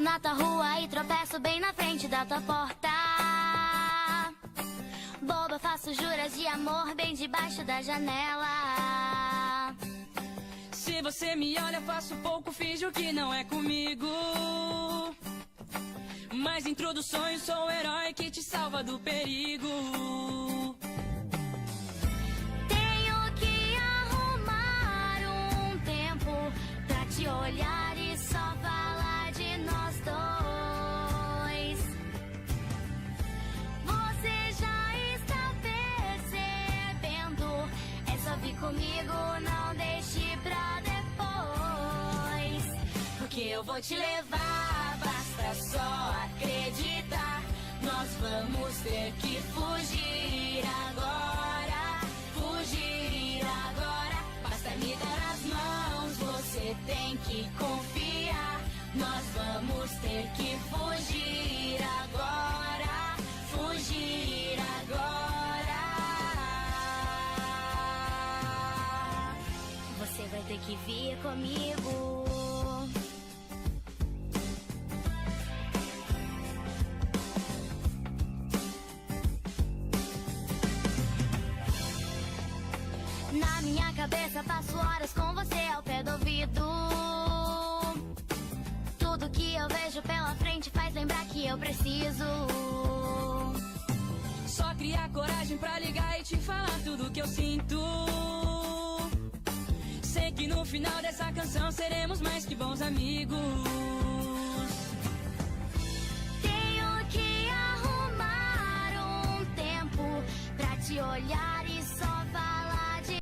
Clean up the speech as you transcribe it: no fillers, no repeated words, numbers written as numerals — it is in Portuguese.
na tua rua e tropeço bem na frente da tua porta. Boba, faço juras de amor bem debaixo da janela. Se você me olha, faço pouco, finjo que não é comigo. Mas dentro dos sonhos sou o herói que te salva do perigo. Tenho que arrumar um tempo pra te olhar e só falar de nós dois. Você já está percebendo? É só vir comigo, não deixe pra depois. Porque eu vou te levar, basta só acreditar. Nós vamos ter que fugir agora, fugir agora. Basta me dar as mãos, você tem que confiar. Nós vamos ter que fugir agora, fugir agora. Você vai ter que vir comigo. Na minha cabeça passo horas com você ao pé do ouvido. Tudo que eu vejo pela frente faz lembrar que eu preciso. Só criar coragem pra ligar e te falar tudo que eu sinto. Sei que no final dessa canção seremos mais que bons amigos. Tenho que arrumar um tempo pra te olhar